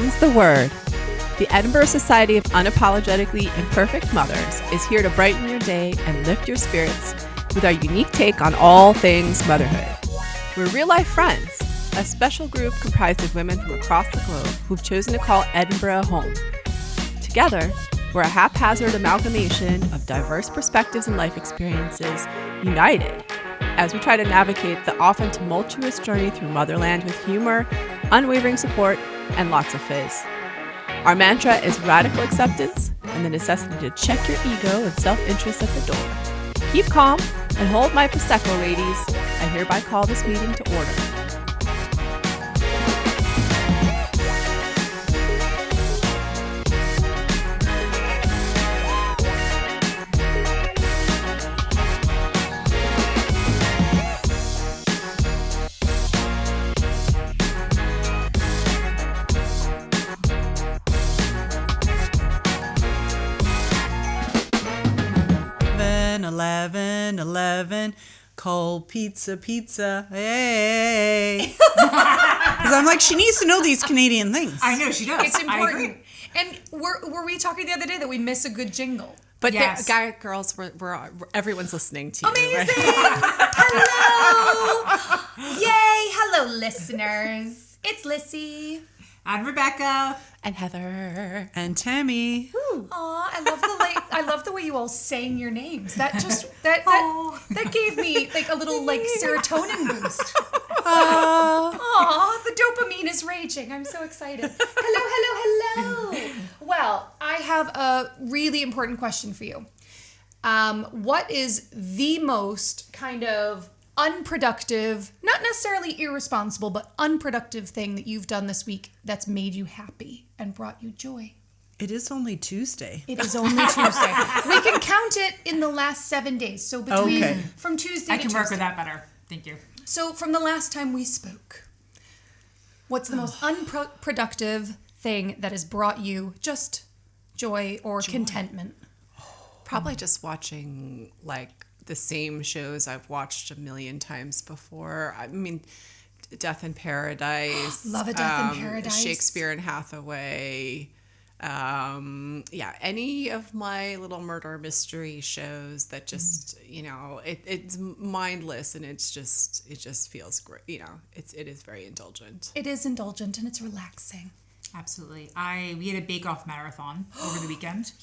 Mom's the word. The Edinburgh Society of Unapologetically Imperfect Mothers is here to brighten your day and lift your spirits with our unique take on all things motherhood. We're real-life friends, a special group comprised of women from across the globe who've chosen to call Edinburgh home. Together, we're a haphazard amalgamation of diverse perspectives and life experiences united as we try to navigate the often tumultuous journey through motherland with humor, unwavering support, and lots of fizz. Our mantra is radical acceptance and the necessity to check your ego and self-interest at the door. Keep calm and hold my Prosecco, ladies. I hereby call this meeting to order. Cold pizza, hey. Because I'm like, she needs to know these Canadian things. I know, she does. It's important. And were we talking the other day that we miss a good jingle? But yes. Girls, we're everyone's listening to you. Amazing! Right? Hello! Yay! Hello, listeners. It's Lissy. And Rebecca. And Heather. And Tammy. Aw, I love the way you all sang your names. That just that gave me like a little like serotonin boost. Aw, the dopamine is raging. I'm so excited. Hello. Well, I have a really important question for you. What is the most kind of unproductive, not necessarily irresponsible, but unproductive thing that you've done this week that's made you happy and brought you joy? It is only Tuesday. It is only Tuesday. We can count it in the last 7 days. So from Tuesday I to can Tuesday. work with that better. Thank you. So from the last time we spoke, what's the most unproductive thing that has brought you just joy or contentment? Probably just watching like the same shows I've watched a million times before. I mean, Death in Paradise. Love a Death in Paradise. Shakespeare and Hathaway. Any of my little murder mystery shows that just, it's mindless and it just feels great. It is very indulgent. It is indulgent and it's relaxing. Absolutely. We had a bake-off marathon over the weekend.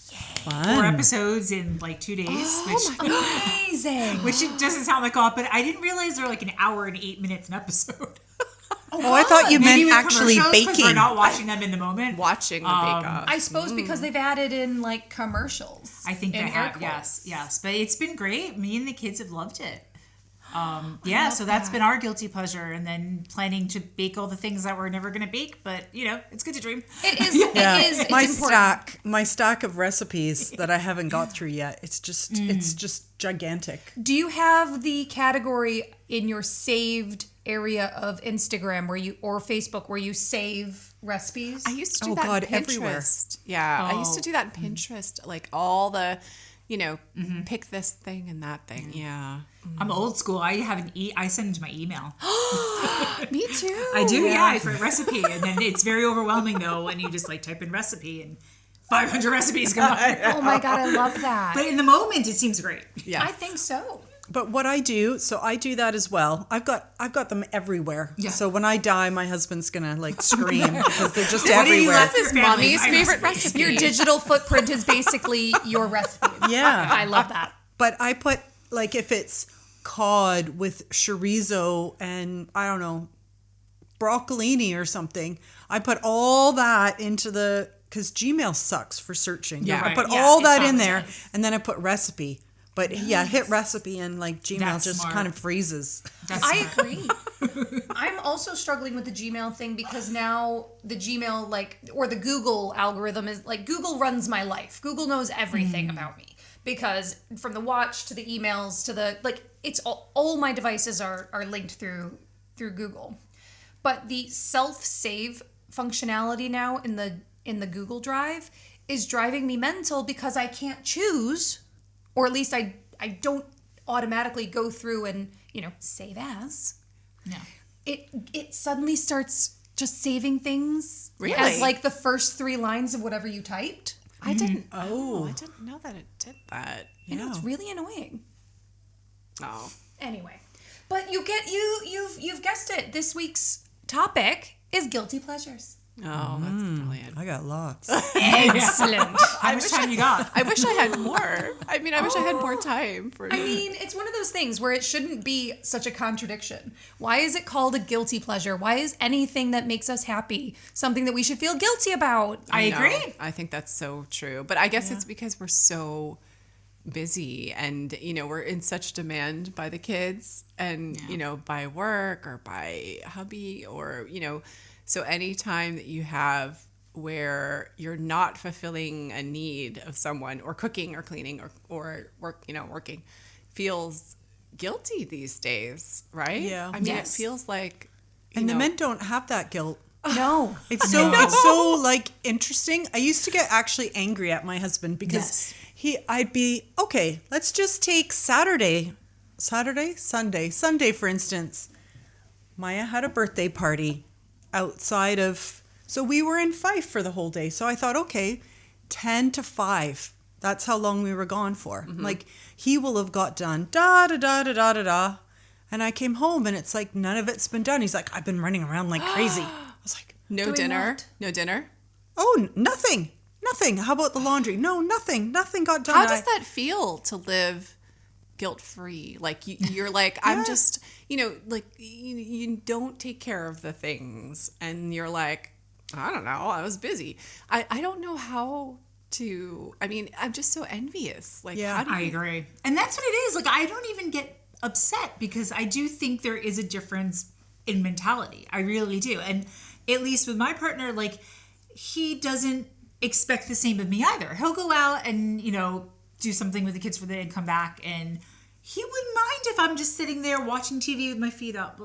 Fun. 4 episodes in like 2 days. Amazing. Which it doesn't sound like a lot, but I didn't realize they're like an hour and 8 minutes an episode. Oh, I thought you Maybe meant with actually commercials, 'cause baking. we're not watching them in the moment. Watching the bake-off. I suppose because they've added in like commercials. I think they in have. air quotes. Yes. But it's been great. Me and the kids have loved it. So that's that. been our guilty pleasure, and then planning to bake all the things that we're never going to bake, but it's good to dream. It is. It is. It's important. My stack of recipes that I haven't got through yet. It's just gigantic. Do you have the category in your saved area of Instagram or Facebook where you save recipes? I used to do that in Pinterest. Everywhere. Yeah, I used to do that in Pinterest, like all the, pick this thing and that thing. Yeah. I'm old school. I have I send it to my email. Me too. I do, yeah. For a recipe, and then it's very overwhelming though when you just like type in recipe and 500 recipes come up. Oh my God, I love that. But in the moment, it seems great. Yeah. I think so. But what I do that as well. I've got them everywhere. Yeah. So when I die, my husband's gonna like scream because they're just What do you everywhere. left This is your family? mommy's favorite recipe. Your digital footprint is basically your recipe. Yeah. I love that. But I put like if it's cod with chorizo and I don't know, broccolini or something, I put all that into because Gmail sucks for searching. Yeah. I put Right. all Yeah, that it in there does. and then I put recipe. But hit recipe and like Gmail That's just smart. kind of freezes. I agree. I'm also struggling with the Gmail thing because now the Gmail or the Google algorithm is like Google runs my life. Google knows everything about me because from the watch to the emails to the it's all my devices are linked through Google. But the self-save functionality now in the Google Drive is driving me mental because I can't choose, or at least I don't automatically go through and save as. No. It suddenly starts just saving things Really? as like the first 3 lines of whatever you typed. I didn't. Oh. I didn't know that it did that. I know, it's really annoying. Oh. Anyway, but you've guessed it. This week's topic is guilty pleasures. Oh, that's brilliant. I got lots. Excellent. How much time you got? I wish I had more. I mean, I wish I had more time for. I mean, it's one of those things where it shouldn't be such a contradiction. Why is it called a guilty pleasure? Why is anything that makes us happy something that we should feel guilty about? I know. agree. I think that's so true. But I guess it's because we're so busy and, we're in such demand by the kids and, by work or by hubby or, so anytime that you have where you're not fulfilling a need of someone or cooking or cleaning or work, working feels guilty these days, right? Yeah. I mean, Yes. it feels like, And the men don't have that guilt. No. It's so like interesting. I used to get actually angry at my husband because I'd be, okay, let's just take Sunday, for instance. Maya had a birthday party outside of, so we were in Fife for the whole day. So I thought, okay, 10 to 5. That's how long we were gone for. Like he will have got done, da, da, da, da, da, da, da. And I came home and it's like, none of it's been done. He's like, I've been running around like crazy. I was like, no Doing dinner, what? no dinner. oh, nothing. How about the laundry? No, nothing got done. How does that feel to live guilt-free? Like you're like, I'm just, like you don't take care of the things and you're like, I don't know, I was busy. I don't know how to, I mean, I'm just so envious. Like, Yeah. how do I you, agree. And that's what it is. Like, I don't even get upset because I do think there is a difference in mentality. I really do. And at least with my partner, like, he doesn't expect the same of me either. He'll go out and, do something with the kids for the day and come back, and he wouldn't mind if I'm just sitting there watching TV with my feet up.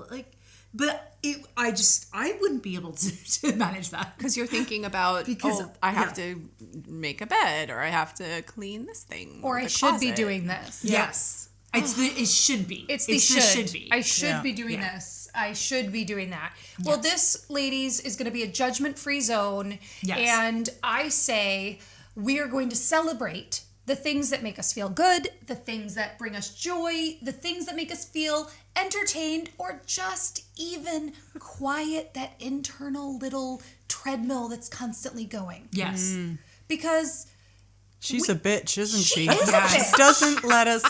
I wouldn't be able to manage that. because you're thinking about, Because, I have to make a bed or I have to clean this thing. Or I the should be closet. doing this. Yes. It should be. It's the should. be. I should Yeah. be doing Yeah. this. I should be doing that. Well, this, ladies, is going to be a judgment-free zone. Yes. And I say we are going to celebrate the things that make us feel good, the things that bring us joy, the things that make us feel entertained, or just even quiet that internal little treadmill that's constantly going. Yes. Because She's a bitch, isn't she? is a bitch. She doesn't let us.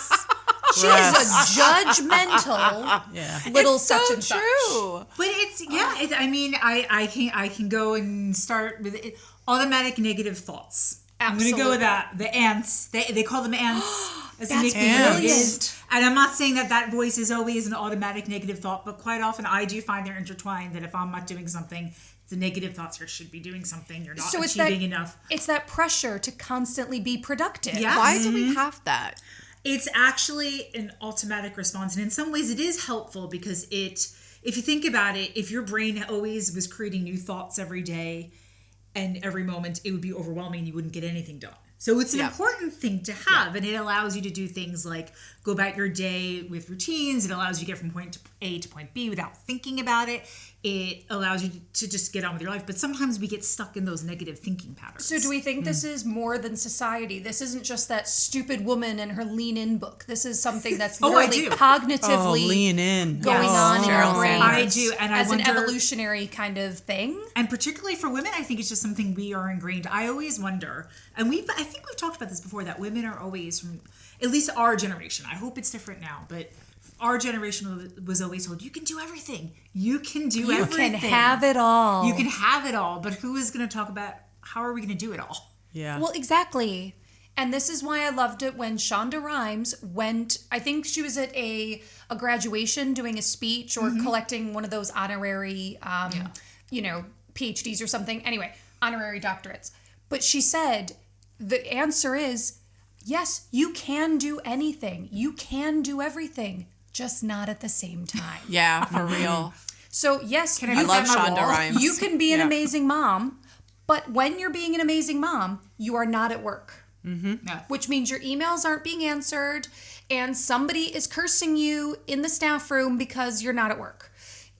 she is a judgmental Yeah. little It's such so and such. true. But it's I can go and start with automatic negative thoughts. I'm gonna go with that. The ants. They call them ants. As a That's nickname. brilliant. And I'm not saying that voice is always an automatic negative thought, but quite often I do find they're intertwined. That if I'm not doing something, the negative thoughts should be doing something. You're not So it's achieving that enough. It's that pressure to constantly be productive. Yes. Why do we have that? It's actually an automatic response, and in some ways it is helpful because if you think about it, if your brain always was creating new thoughts every day and every moment, it would be overwhelming and you wouldn't get anything done. So it's an important thing to have, and it allows you to do things like go about your day with routines. It allows you to get from point A to point B without thinking about it. It allows you to just get on with your life. But sometimes we get stuck in those negative thinking patterns. So do we think this is more than society? This isn't just that stupid woman and her lean in book. This is something that's Oh, I literally do. cognitively lean in. going Yes. on in Cheryl our brains. I do, and I as an wonder- evolutionary kind of thing. And particularly for women, I think it's just something we are ingrained. I always wonder, and I think we've talked about this before, that women are always, from at least our generation, I hope it's different now, but our generation was always told, you can do everything. You can do everything. You can have it all. You can have it all, but who is going to talk about how are we going to do it all? Yeah. Well, exactly. And this is why I loved it when Shonda Rhimes went, I think she was at a graduation doing a speech or collecting one of those honorary, PhDs or something. Anyway, honorary doctorates. But she said, the answer is, yes, you can do anything. You can do everything, just not at the same time. Yeah, for real. So yes, I I love my Shonda wall? Rhimes. you can be an Yeah. amazing mom, but when you're being an amazing mom, you are not at work. Yeah. Which means your emails aren't being answered and somebody is cursing you in the staff room because you're not at work.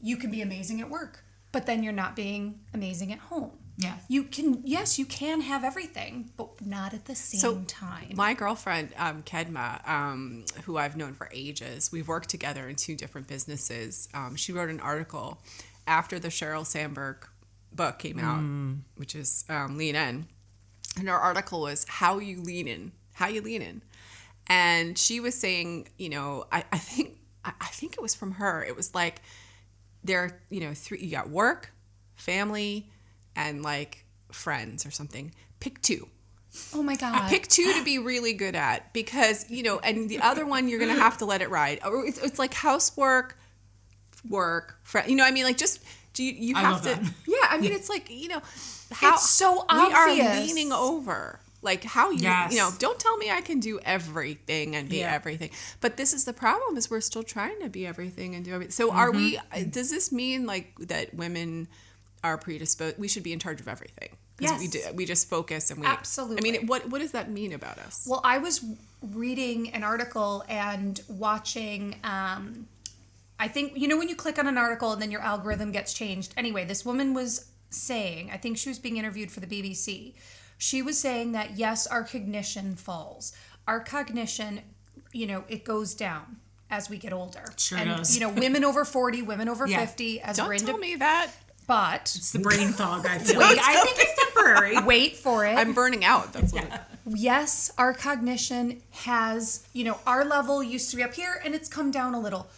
You can be amazing at work, but then you're not being amazing at home. Yeah. You can have everything, but not at the same time. My girlfriend, Kedma, who I've known for ages, we've worked together in 2 different businesses. She wrote an article after the Sheryl Sandberg book came out, which is Lean In. And her article was how you lean in. And she was saying, I think it was from her. It was like there, 3, you got work, family, and like friends or something. Pick 2. Oh my God. Pick 2 to be really good at because, and the other one you're going to have to let it ride. Or it's like housework, work, friend. Like just you have to. That. Yeah, I mean it's like, how it's so we obvious. are leaning over. Like how don't tell me I can do everything and be everything. But this is the problem is we're still trying to be everything and do everything. So are we, does this mean like that women are predisposed? We should be in charge of everything. Yes. We just focus and we. Absolutely. I mean, what does that mean about us? Well, I was reading an article and watching, I think, when you click on an article and then your algorithm gets changed. Anyway, this woman was saying, I think she was being interviewed for the BBC. She was saying that, yes, our cognition falls. Our cognition, it goes down as we get older. Sure and, does. Women over 40, women over 50. As Don't tell me that. But it's the brain fog, I feel like. I think it's temporary. Wait for it. I'm burning out. That's what Yes, our cognition has, our level used to be up here and it's come down a little.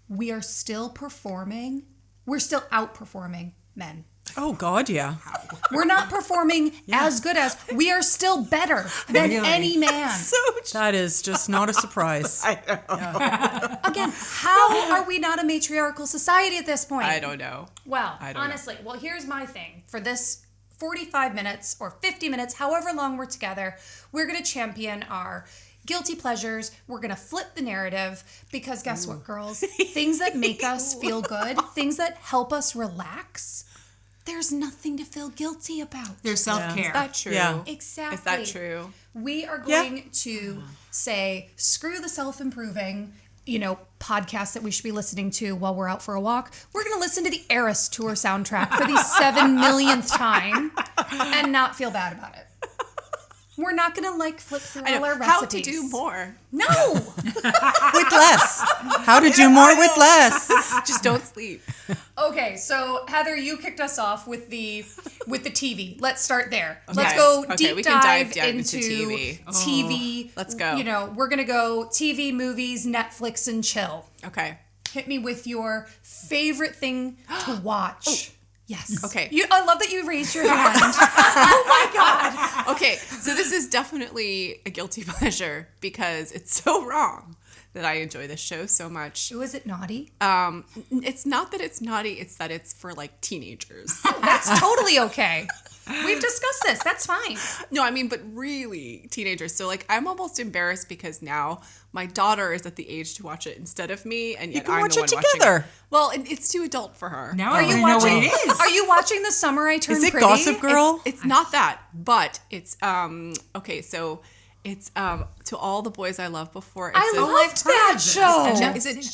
We are still performing. We're still outperforming men. Oh, God, yeah. We're not performing as good as. We are still better than any man. That is just not a surprise. Again, how are we not a matriarchal society at this point? I don't know. Well, honestly, here's my thing. For this 45 minutes or 50 minutes, however long we're together, we're going to champion our guilty pleasures. We're going to flip the narrative because guess what, girls? Things that make us feel good, things that help us relax, there's nothing to feel guilty about. There's self-care. Is that true? Yeah. Exactly. Is that true? We are going to say, screw the self-improving, podcast that we should be listening to while we're out for a walk. We're going to listen to the Eras Tour soundtrack for the 7 millionth time and not feel bad about it. We're not going to flip through all our recipes. How to do more. No. With less. How to do more with less. Just don't sleep. Okay, so Heather, you kicked us off with the TV. Let's start there. Okay. Let's go Okay, deep we can dive dive into TV. TV. Let's go. We're going to go TV, movies, Netflix, and chill. Okay. Hit me with your favorite thing to watch. Yes. Okay. I love that you raised your hand. Oh my God. Okay, so this is definitely a guilty pleasure because it's so wrong that I enjoy this show so much. Is it naughty? It's not that it's naughty, it's that it's for like teenagers. That's totally okay. We've discussed this. That's fine. No, I mean, but really teenagers. So like I'm almost embarrassed because now my daughter is at the age to watch it instead of me, and yet You can I'm watch the it one together. watching it. Well, it's too adult for her. Now I already know what it is. Are you watching The Summer I Turned Is it Pretty? Gossip Girl? It's not that, but it's okay. So it's To All the Boys I Loved Before. It's I loved that show. Is it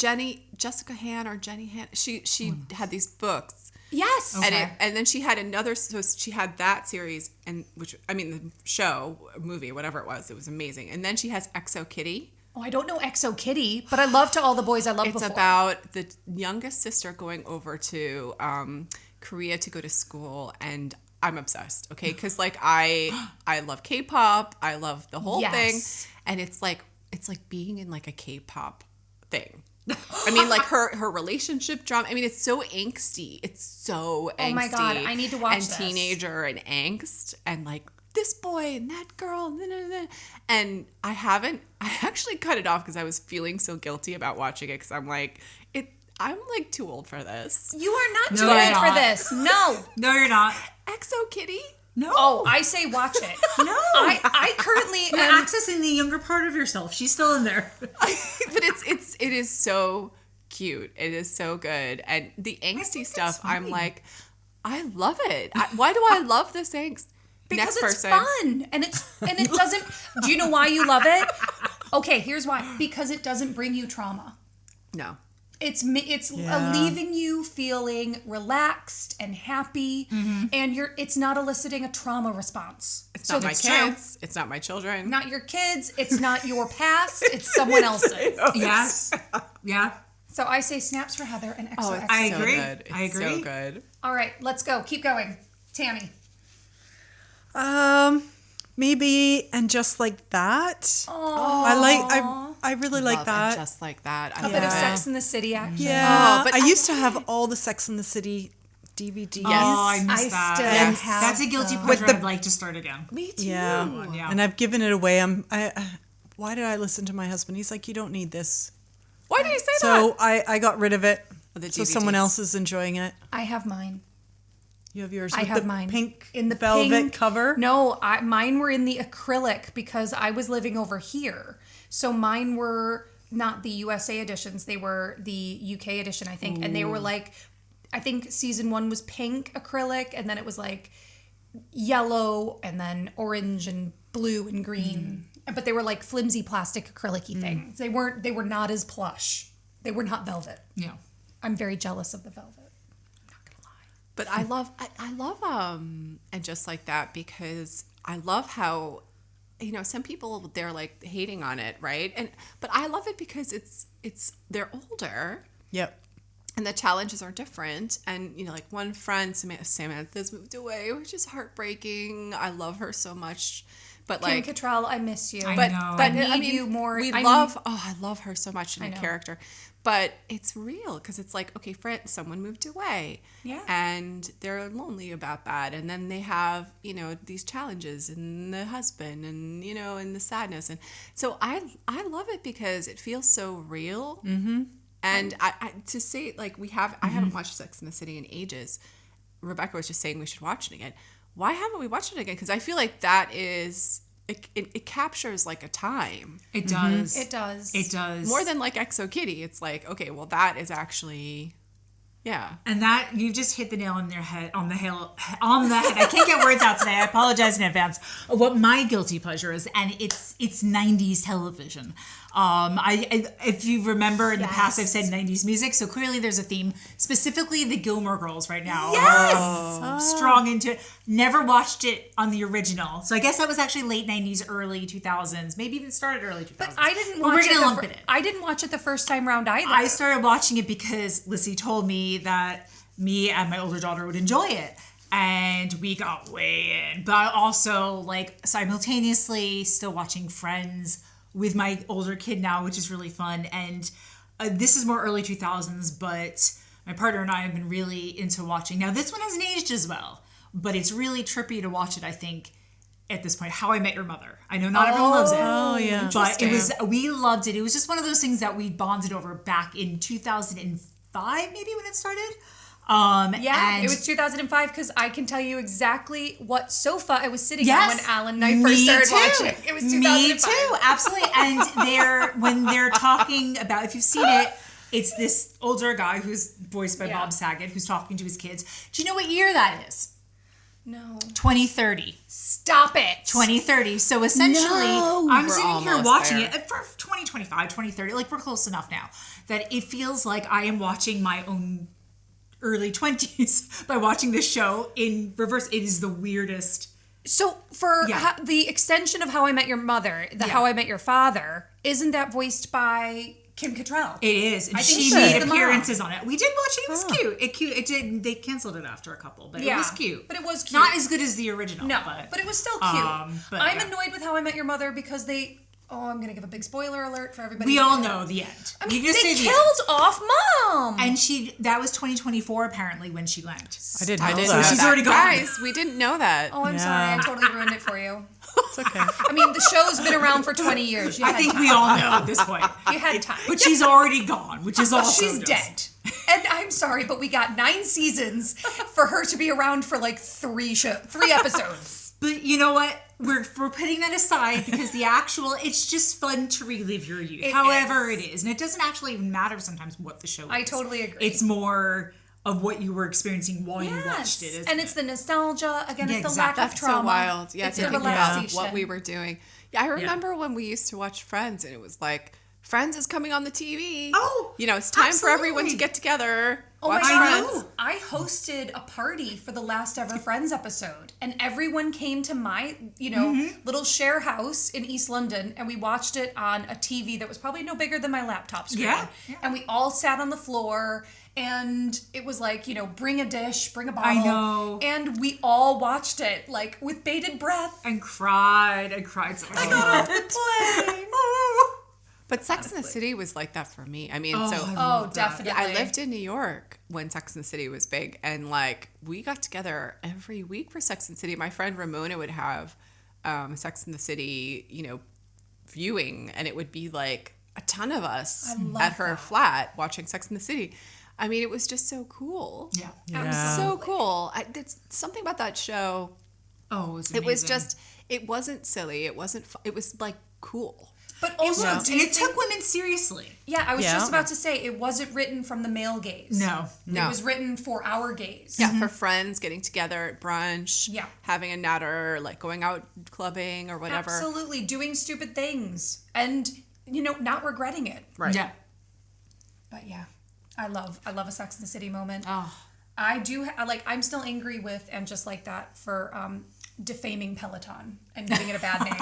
Jessica Han or Jenny Han? She had these books. Yes. Okay. And then she had another. So she had that series, and the show, movie, whatever it was amazing. And then she has Exo Kitty. Oh, I don't know Exo Kitty, but I love To All the Boys I Loved Before. It's about the youngest sister going over to Korea to go to school, and I'm obsessed. Okay, because I love K-pop, I love the whole thing, and it's like being in like a K-pop thing. I mean, like her relationship drama. I mean, it's so angsty. It's so angsty. Oh my God, I need to watch this. And teenager and angst and like this boy and that girl. And I actually cut it off because I was feeling so guilty about watching it because I'm like, I'm like too old for this. You are not No, too you're old for not. this. No. No, you're not. Exo Kitty? No. Oh, I say watch it. No. I currently You're am accessing the younger part of yourself. She's still in there. But it is so cute. It is so good. And the angsty stuff, I'm like, I love it. Why do I love this angst? because Next it's person. fun and it doesn't. Do you know why you love it? Okay, here's why. Because it doesn't bring you trauma. No. It's Yeah. leaving you feeling relaxed and happy, and it's not eliciting a trauma response. It's not my kids. It's not my children. Not your kids. It's not your past. It's someone else's. Yes. Yeah. So I say snaps for Heather and XOXO. It's I so agree. good. It's I agree. so good. All right, let's go. Keep going. Tammy. Maybe And Just Like That. I really like Love that. And Just Like That. A bit of Sex in the City action. Yeah, but I used to have all the Sex in the City DVDs. Oh, I missed I that. still Yes. have That's a guilty those. pleasure I'd like to start again. Me too. Yeah. Yeah. And I've given it away. Why did I listen to my husband? He's like, you don't need this. Why do you say that? So I got rid of it. The So someone DVDs. else is enjoying it. I have mine. You have yours I with have the mine. pink In the velvet pink- cover? No, mine were in the acrylic because I was living over here. So mine were not the USA editions. They were the UK edition, I think. And they were like, I think season 1 was pink acrylic, and then it was like yellow, and then orange and blue and green. But they were like flimsy plastic acrylic-y things. They were not as plush. They were not velvet. Yeah. I'm very jealous of the velvet. But I love And Just Like That because I love how, some people they're like hating on it, right? But I love it because they're older Yep. and the challenges are different. And like one friend, Samantha's moved away, which is heartbreaking. I love her so much. But Kim like Cattrall, I miss you. I but know. but I I need mean, you more. I love her so much in I a know. character, but it's real because it's like, okay, someone moved away, Yeah. and they're lonely about that, and then they have these challenges and the husband and and the sadness, and so I love it because it feels so real, and I to say like I haven't watched Sex in the City in ages. Rebecca was just saying we should watch it again. Why haven't we watched it again? Because I feel like that is it captures like a time It does. It does. It does. more than like Exo Kitty. It's like, okay, well that is actually, yeah. And that you've just hit the nail on the head. I can't get words out today. I apologize in advance. What my guilty pleasure is, and it's 90s television. If you remember in the past, I've said 90s music, so clearly there's a theme. Specifically, the Gilmour Girls right now. Yes! Strong into it. Never watched it on the original, so I guess that was actually late 90s, early 2000s, maybe even started early 2000s. But I didn't But watch we're it. gonna lump it in. I didn't watch it the first time round either. I started watching it because Lissy told me that me and my older daughter would enjoy it. And we got way in. But I also, like, simultaneously still watching Friends with my older kid now, which is really fun. And this is more early 2000s, but my partner and I have been really into watching. Now, this one hasn't aged as well, but it's really trippy to watch it, I think, at this point. How I Met Your Mother. I know not everyone loves it. Oh, yeah. But we loved it. It was just one of those things that we bonded over back in 2005, maybe when it started. Yeah, and it was 2005 because I can tell you exactly what sofa I was sitting Yes. on when Alan and I first started watching. It was 2005. Me too, absolutely. And when they're talking about, if you've seen it, it's this older guy who's voiced by Bob Saget who's talking to his kids. Do you know what year that is? No. 2030. Stop it. 2030. So essentially, No. I'm We're sitting here almost watching there. it for 2025, 2030. Like, we're close enough now that it feels like I am watching my own early 20s by watching this show in reverse. It is the weirdest. So for Yeah. the extension of How I Met Your Mother, How I Met Your Father, isn't that voiced by Kim Cattrall? It is. And I think she she's made the mom. appearances on it. We did watch it. It was cute. It did. They canceled it after a couple, but it was cute. But it was cute. Not as good as the original. No, but but it was still cute. but I'm yeah. annoyed with How I Met Your Mother because they... Oh, I'm going to give a big spoiler alert for everybody. we all know the end. I mean, You just they say the killed off Mom. end. And that was 2024 apparently when she went. I didn't I know didn't that. know she's that. already gone. Guys, we didn't know that. Oh, I'm Yeah. sorry. I totally ruined it for you. It's okay. I mean, the show's been around for 20 years. You I had think time. we all know at this point. You had time. But she's already gone, which is also She's just- dead. And I'm sorry, but we got 9 seasons for her to be around for like 3 episodes. But you know what? We're putting that aside because it's just fun to relive your youth. It However is. it is. And it doesn't actually even matter sometimes what the show is. I totally agree. It's more of what you were experiencing while you watched it. Isn't And it's the nostalgia. Again, Yeah, it's the exactly. lack of That's so trauma. wild. Yeah, it's to the think about relaxation. what we were doing. Yeah, I remember when we used to watch Friends and it was like Friends is coming on the TV. Oh, it's time for everyone to absolutely. get together. Oh my watch God. Friends. I hosted a party for the last ever Friends episode, and everyone came to my, little share house in East London, and we watched it on a TV that was probably no bigger than my laptop screen. Yeah. And we all sat on the floor, and it was like, bring a dish, bring a bottle. I know. And we all watched it, like, with bated breath. And cried so much. I got off the plane. But Sex and the City was like that for me. I mean, Oh, definitely. I lived in New York when Sex and the City was big, and like we got together every week for Sex and the City. My friend Ramona would have Sex and the City, viewing, and it would be like a ton of us at her flat watching Sex and the City. I mean, it was just so cool. Yeah. Yeah. So cool. It's something about that show. Oh, it was amazing. It was just. It wasn't silly. It wasn't. It was like cool. But also, And it took women seriously. Yeah, I was Yeah. just about to say, it wasn't written from the male gaze. No. It was written for our gaze. Yeah, for friends getting together at brunch. Yeah. Having a natter, like going out clubbing or whatever. Absolutely. Doing stupid things. And, not regretting it. Right. Yeah. But yeah, I love a Sex and the City moment. Oh. I do, I'm still angry with, and just like that, for defaming Peloton and giving it a bad name.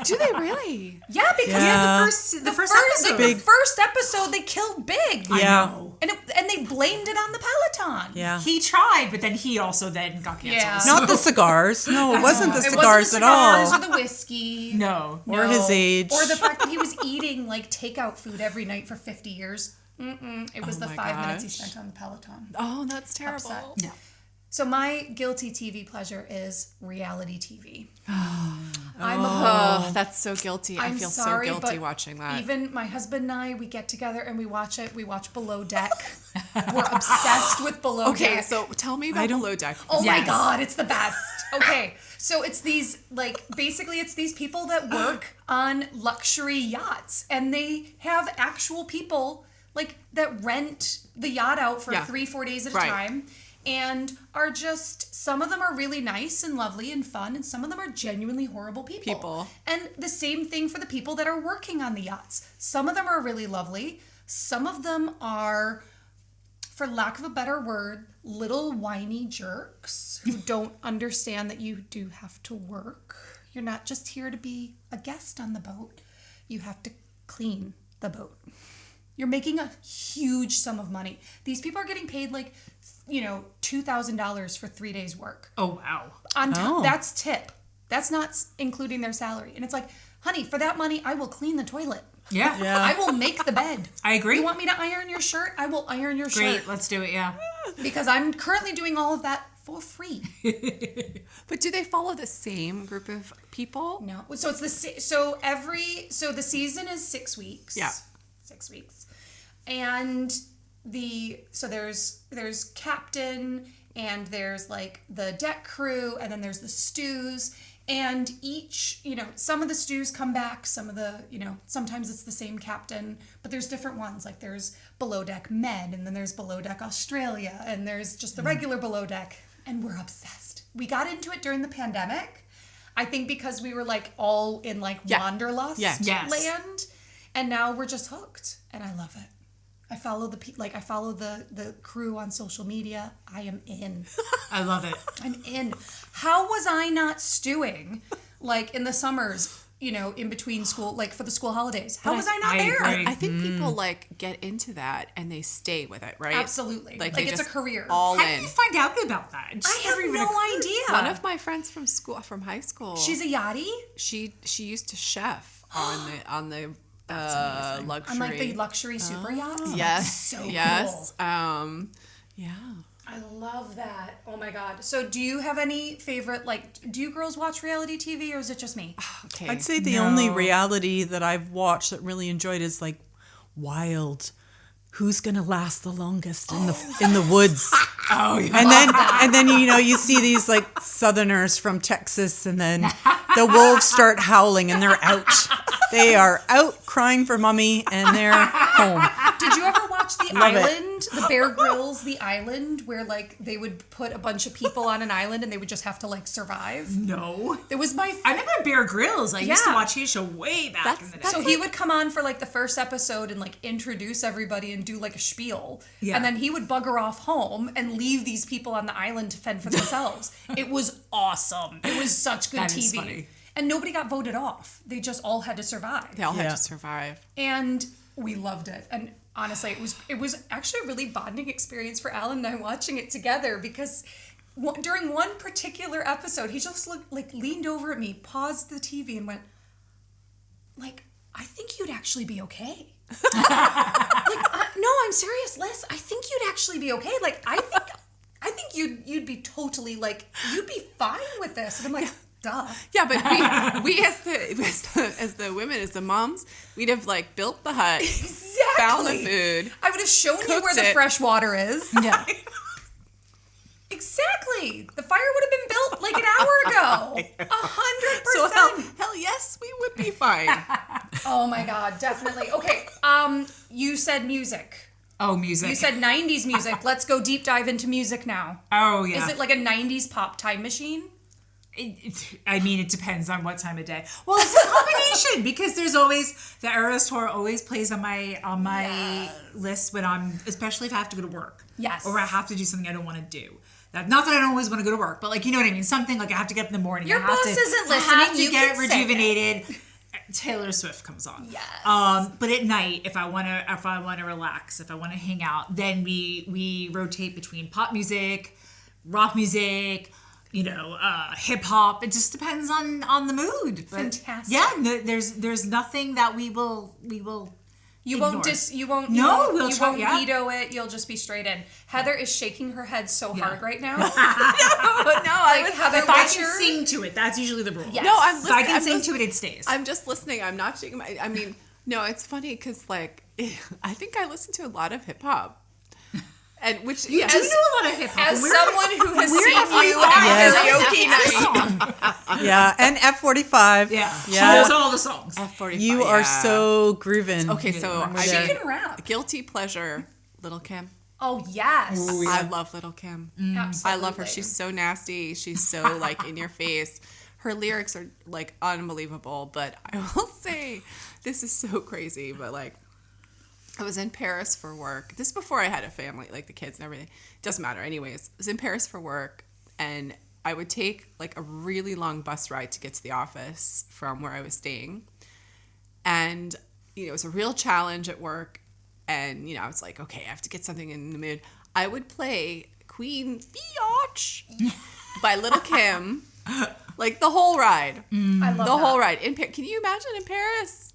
Do they really? Yeah, because Yeah. The first episode. the first episode they killed Big. Yeah. And they blamed it on the Peloton. Yeah. He tried, but then he also then got canceled. Yeah. Not the cigars. No, it wasn't the It cigars wasn't at the cigars all. or the whiskey. No. Or his age. Or the fact that he was eating like takeout food every night for 50 years. It was Oh the my 5 minutes he gosh. spent on the Peloton. Oh, that's terrible. Upset. No. So my guilty TV pleasure is reality TV. I'm Oh, that's so guilty. I I'm feel sorry, so guilty but watching that. Even my husband and I, we get together and we watch it. We watch Below Deck. We're obsessed with Below Deck. Okay, so tell me about Below Deck. Oh my Yes. God, it's the best. Okay, so it's these, basically it's these people that work on luxury yachts, and they have actual people, that rent the yacht out for 3-4 days at a Right. time, and are just, some of them are really nice and lovely and fun, and some of them are genuinely horrible people. And the same thing for the people that are working on the yachts. Some of them are really lovely. Some of them are, for lack of a better word, little whiny jerks who don't understand that you do have to work. You're not just here to be a guest on the boat. You have to clean the boat. You're making a huge sum of money. These people are getting paid $2,000 for 3 days work. Oh, wow. On top, Oh. that's tip. That's not including their salary. And it's like, honey, for that money, I will clean the toilet. Yeah. Yeah. I will make the bed. I agree. You want me to iron your shirt? I will iron your Great. shirt. Let's do it. Yeah. Because I'm currently doing all of that for free. But do they follow the same group of people? No. So it's the the season is 6 weeks. Yeah. 6 weeks. And there's captain, and there's the deck crew, and then there's the stews, and each, some of the stews come back, some of the, sometimes it's the same captain, but there's different ones. There's Below Deck Med, and then there's Below Deck Australia, and there's just the regular Below Deck, and we're obsessed. We got into it during the pandemic, I think, because we were all in wanderlust Yes. land, and now we're just hooked, and I love it. I follow the crew on social media. I am in. I love it. I'm in. How was I not stewing in the summers, in between school, for the school holidays? How was I not there? agree. I think people get into that and they stay with it, right? Absolutely. they It's a just career. All How in. did you find out about that? It I just have never even no occurred. idea. One of my friends from high school. She's a yachty. She used to chef on the luxury. On the luxury super yachts. Yes. So yes. cool. Yeah. I love that. Oh my God. So do you have any favorite, do you girls watch reality TV, or is it just me? Okay. I'd say the only reality that I've watched that really enjoyed is Wild. Who's gonna last the longest in the woods? Oh, yeah. And then you see these Southerners from Texas, and then the wolves start howling, and they're out. They are out crying for mommy, and they're home. Did you ever watch The Love it. Island the Bear Grylls, the island where like they would put a bunch of people on an island and they would just have to like survive? No. It was my. I remember Bear Grylls. I used to Yeah. watch his show way back in the day. So he would come on for like the first episode and like introduce everybody and do like a spiel. Yeah. And then he would bugger off home and leave these people on the island to fend for themselves. It was awesome. It was such good That TV. is funny. And nobody got voted off. They just all had to survive. They all had Yeah. to survive. And we loved it. And honestly, it was actually a really bonding experience for Alan and I watching it together because during one particular episode, he just leaned over at me, paused the TV, and went, like, I think you'd actually be okay. No, I'm serious, Liz. I think you'd actually be okay. Like, I think you'd be totally like, you'd be fine with this. And I'm like, duh. Yeah, but we as the women, as the moms, we'd have like built the hut, found the food. I would have shown you where cooked the it. fresh water is. Yeah. Exactly. The fire would have been built like an hour ago. 100%. So hell yes, we would be fine. Oh my God, definitely. Okay. You said music. Oh, music. You said 90s music. Let's go deep dive into music now. Oh, yeah. Is it like a 90s pop time machine? I mean, it depends on what time of day. Well, it's a combination because there's always the Eras Tour always plays on my list when especially if I have to go to work. Yes. Or I have to do something I don't want to do. Not that I don't always want to go to work, but like you know what I mean. Something like I have to get up in the morning. Your I have boss to, isn't I have listening, to you get can say rejuvenated. Taylor Swift comes on. Yes. But at night, if I want to relax, if I want to hang out, then we rotate between pop music, rock music, hip hop. It just depends on the mood. But Fantastic. yeah, there's nothing that we will. You ignore. won't veto it. You'll just be straight in. Heather is shaking her head so hard right now. But no, Heather If I Witcher. can sing to it, that's usually the rule. Yes. No, I'm If listening. I can sing to it, it stays. I'm just listening. I'm not shaking my. I mean, no, it's funny because like I think I listen to a lot of hip hop, and which you do know a lot of hip hop. As someone who has seen you Yes. at karaoke night. Yeah, and F45. Yeah. She Yeah. knows all the songs. F45. You are so grooving. Okay, so We're She there. can rap. guilty pleasure, Little Kim. Oh, yes. I love Little Kim. Absolutely. I love her. She's so nasty. She's so like in your face. Her lyrics are like unbelievable. But I will say, this is so crazy. But like, I was in Paris for work. This is before I had a family, like the kids and everything. Doesn't matter. Anyways, I was in Paris for work, and I would take like a really long bus ride to get to the office from where I was staying. And it was a real challenge at work. And, I was like, okay, I have to get something in the mood. I would play Queen Biatch by Little Kim, like the whole ride. I love The that. whole ride. Can you imagine in Paris?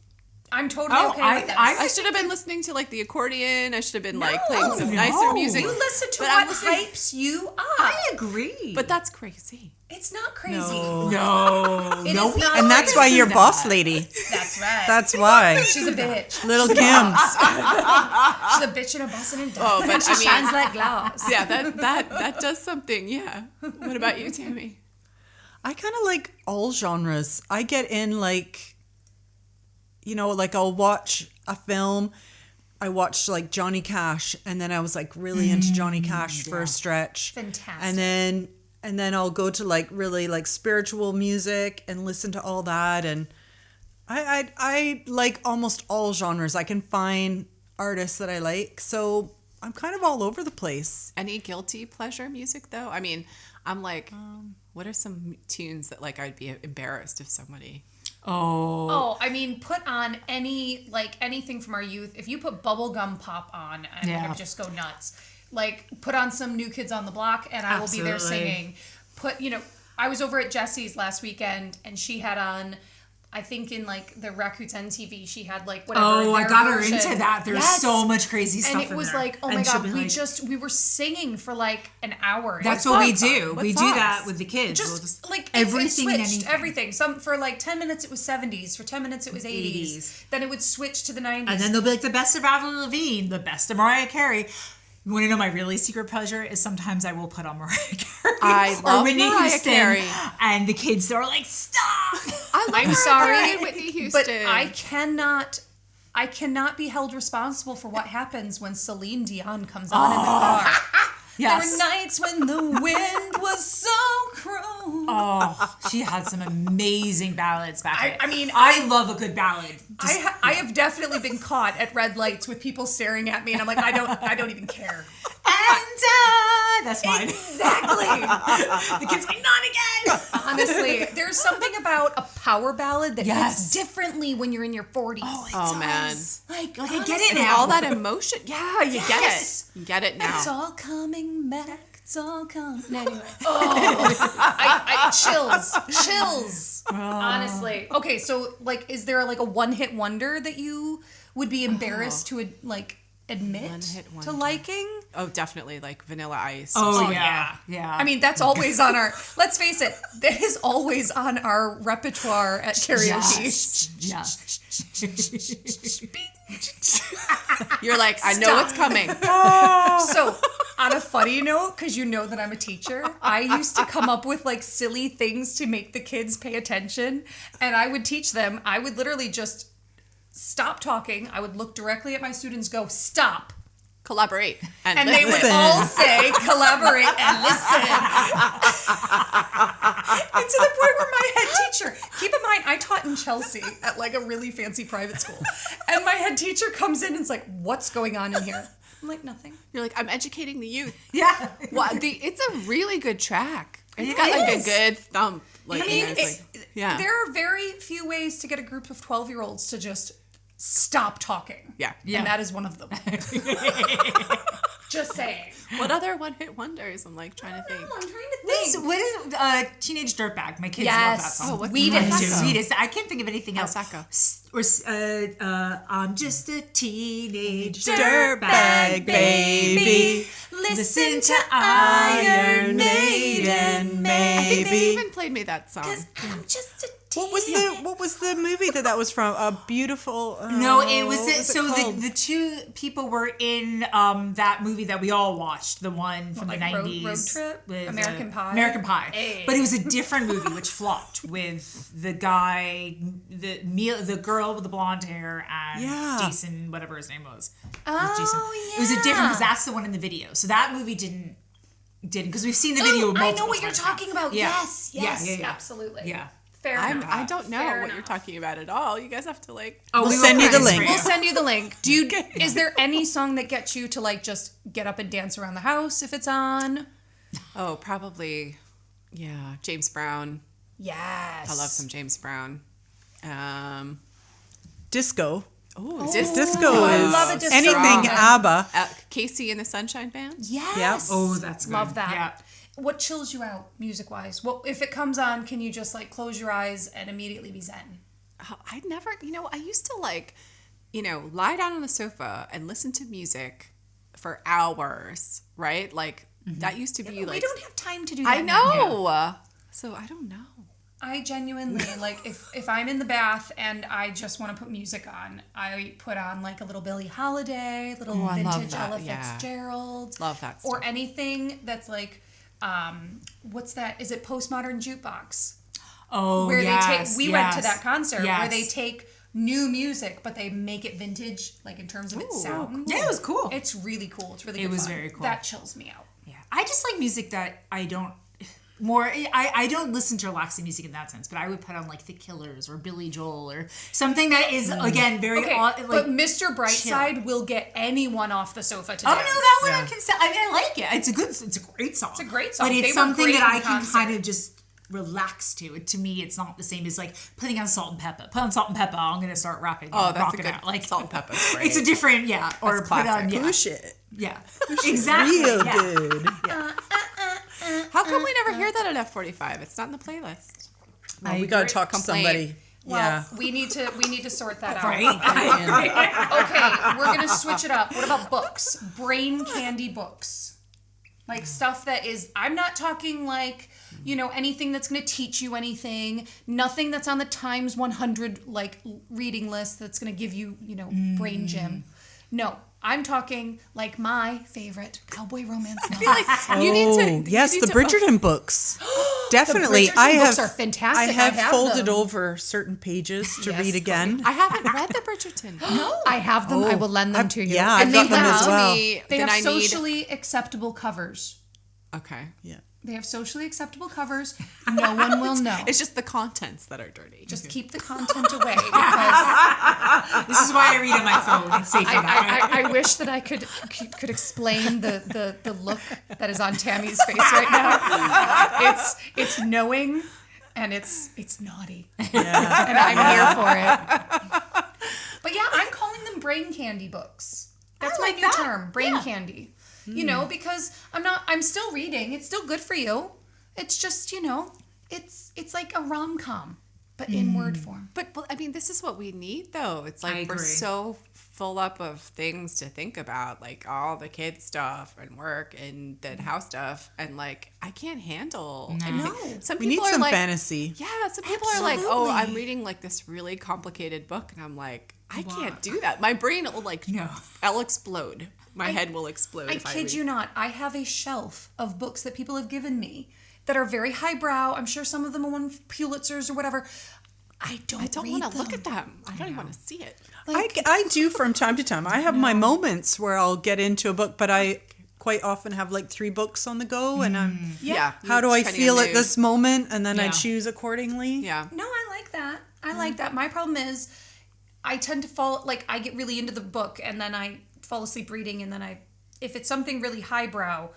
I'm totally okay with this. I should have been listening to like the accordion. I should have been like playing some No. nicer music. You listen to But I'm what listening- hypes you up. I agree. But that's crazy. It's not crazy. no, It no, is not And that's why crazy. you're boss lady. That's right. That's why. She's a bitch. Little Kim. She's a bitch and a boss and a dog. Oh, but she I mean- shines like glass. Yeah, that does something. Yeah. What about you, Tammy? I kind of like all genres. I get in like I'll watch a film. I watched like Johnny Cash, and then I was like really into Johnny Cash for a stretch. Fantastic. And then I'll go to like really like spiritual music and listen to all that. And I like almost all genres. I can find artists that I like. So I'm kind of all over the place. Any guilty pleasure music though? I mean, I'm like, what are some tunes that like I'd be embarrassed if somebody? Oh, I mean, put on anything from our youth. If you put bubblegum pop on, I'm gonna just go nuts. Like, put on some New Kids on the Block, and I will be there Absolutely. singing. I was over at Jessie's last weekend, and she had on, I think in like the Rakuten TV, she had like whatever. Oh, I their got her version. into that. There's Yes. so much crazy stuff And it in was there. like, oh my And she'll God, be we were singing for like an hour. It That's was what we fun. do. What We do songs? that with the kids. We'll Just like everything it and switched anything. everything. Some for like 10 minutes it was 70s, for 10 minutes it was 80s. Then it would switch to the 90s. And then they'll be like the best of Avril Lavigne, the best of Mariah Carey. You want to know my really secret pleasure is sometimes I will put on Mariah Carey I love or Whitney Mariah Houston, Carey. and the kids are like, "Stop!" I love I'm Mariah sorry, Carey and Whitney Houston. but I cannot I cannot be held responsible for what happens when Celine Dion comes on in the car. Yes. There were nights when the wind was so cruel. Oh, she had some amazing ballads back then. I mean, I love a good ballad. I have definitely been caught at red lights with people staring at me, and I'm like, I don't even care. And that's mine. Exactly. The kids like, not again. Honestly, there's something about a power ballad that Yes. hits differently when you're in your 40s. Oh, man. Like I get honestly, it now. All that emotion. Yeah, you get Yes. it. You get it now. It's all coming back. It's all coming. Anyway. Oh, I chills. Honestly. Okay, so like, is there like a one-hit wonder that you would be embarrassed to like admit One-hit to wonder. liking? Oh, definitely like Vanilla Ice. Oh, yeah. Yeah. I mean, that's always on our. Let's face it, that is always on our repertoire at karaoke. Yeah. You're like, I know what's coming. So, on a funny note, because you know that I'm a teacher, I used to come up with like silly things to make the kids pay attention, and I would teach them. I would literally just stop talking. I would look directly at my students, go, stop. Collaborate. And they would Listen. all say, collaborate and listen. And to the point where my head teacher, keep in mind, I taught in Chelsea at like a really fancy private school. And my head teacher comes in and is like, what's going on in here? I'm like, nothing. You're like, I'm educating the youth. Yeah. Well, it's a really good track. It's It got like is. a good thump. Like, I mean, you know, it's like, yeah. there are very few ways to get a group of 12-year-olds to just stop talking. Yeah. And that is one of them. Just saying. What other one-hit wonders? I'm like trying to think. I'm trying to think. What is Teenage Dirtbag? My kids Yes. love that song. Oh, what's Weed that? It. Sweetest. I can't think of anything else. Sacco. I'm just a teenage Dirtbag baby. Listen to Iron Maiden, I think they maybe. even played me that song. I'm just a What was the movie that was from? A Beautiful. No, it was what so it called? the two people were in that movie that we all watched, the one from Like the Road 90s. Trip? with, American Pie? American Pie. Hey. But it was a different movie which flopped with the guy, the girl with the blonde hair and Yeah. Jason, whatever his name was. Oh, Jason. It was a different because that's the one in the video. So that movie didn't because we've seen the video Oh, I multiple know what you're times now. talking about. Yeah. Yes, Yeah. absolutely. Yeah. Fair enough. I don't know Fair what enough. you're talking about at all. You guys have to like. Oh, We'll we send will you the practice link. for We'll send you the link. Do you? Is there any song that gets you to like just get up and dance around the house if it's on? Oh, probably. Yeah, James Brown. Yes. I love some James Brown. Disco. Oh, Disco I is love a disco anything song. ABBA. Casey and the Sunshine Band. Yes. Yeah. Oh, that's good. Love that. Yeah. What chills you out music wise? What if it comes on? Can you just like close your eyes and immediately be zen? Oh, I never, I used to like, lie down on the sofa and listen to music for hours, right? Like that used to be we like. don't have time to do that. I now. know. So I don't know. I genuinely like if I'm in the bath and I just want to put music on, I put on like a little Billie Holiday, little I love vintage that, Ella yeah. Fitzgerald, Love that or stuff. anything that's like, what's that? Is it Postmodern Jukebox? Oh, Where yes, they take we went to yes, that concert where yes. they take new music but they make it vintage, like in terms of its sound. Yeah, it was cool. It's really cool. It's really It good was fun. very cool. That chills me out. Yeah, I just like music that I don't listen to relaxing music in that sense, but I would put on like The Killers or Billy Joel or something that is again very Okay, like. but Mr. Brightside will get anyone off the sofa to Oh dance. no, that one I can. I mean, I like it. It's a great song. It's a great song. but They it's were something great that I in can concert. kind of just relax to. To me, it's not the same as like putting on Salt and Pepper. Put on Salt and Pepper. I'm gonna start rapping. Oh, that's a rocking good out. Like Salt and Pepper's great. It's a different or That's put on classic. Push it. yeah exactly Real yeah. good. How come we never hear that at F45? It's not in the playlist. Well, we gotta talk to somebody. Well, Yeah. we need to sort that out. Right? Okay, we're gonna switch it up. What about books? Brain candy books. Like stuff that is, I'm not talking like, anything that's gonna teach you anything. Nothing that's on the Times 100 like reading list that's gonna give you, brain gym. No, I'm talking like my favorite cowboy romance novel. You need to. Yes, the Bridgerton books. Definitely. Bridgerton I have books are fantastic. I have folded them. over certain pages to read again. I haven't read the Bridgerton. No, I have them. I will lend them to you. Yeah, I've and got them as have, well. Me, They then have I need. socially acceptable covers. Okay. Yeah. They have socially acceptable covers. No one will know. It's just the contents that are dirty. Just keep the content away because This is why I read on my phone. It's safer that way. I wish that I could explain the look that is on Tammy's face right now. It's knowing and it's naughty. Yeah. And I'm here for it. But yeah, I'm calling them brain candy books. That's my new term, brain candy. You know, because I'm still reading. It's still good for you. It's just, it's like a rom-com, but in word form. But I mean, this is what we need, though. It's like we're agree. so full up of things to think about, like all the kids stuff and work and then house stuff, and like I can't handle. No. Some We people need are some like, fantasy. yeah. Some people are like, oh, I'm Absolutely. reading like this really complicated book, and I'm like, I can't do that. My brain will like, I'll explode. My head will explode. I if kid read. you not. I have a shelf of books that people have given me that are very highbrow. I'm sure some of them won Pulitzers or whatever. I don't want to look at them. I don't even want to see it. I do from time to time. I have my moments where I'll get into a book, but I quite often have like 3 books on the go, and I'm Yeah. how do I Depending feel on at mood. this moment, and then I Yeah. choose accordingly. Yeah. No, I like that. I like that. My problem is I tend to fall, like, I get really into the book and then I fall asleep reading, and then if it's something really highbrow,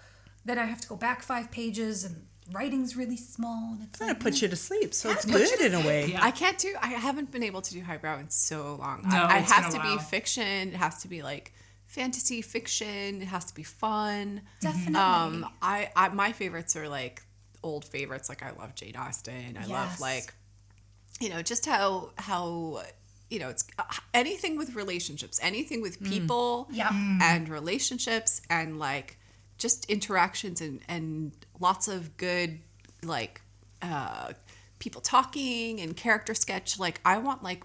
then I have to go back 5 pages and writing's really small. And it's Kind of puts you to sleep, so it's puts you good to in a way. Yeah. I haven't been able to do highbrow in so long. No, I it's has been to a be while. fiction. It has to be like fantasy fiction. It has to be fun. Definitely. I my favorites are like old favorites. Like I love Jane Austen. I love Yes. like, just how it's anything with relationships, anything with people Yeah. and relationships and like just interactions and lots of good like people talking and character sketch. Like I want like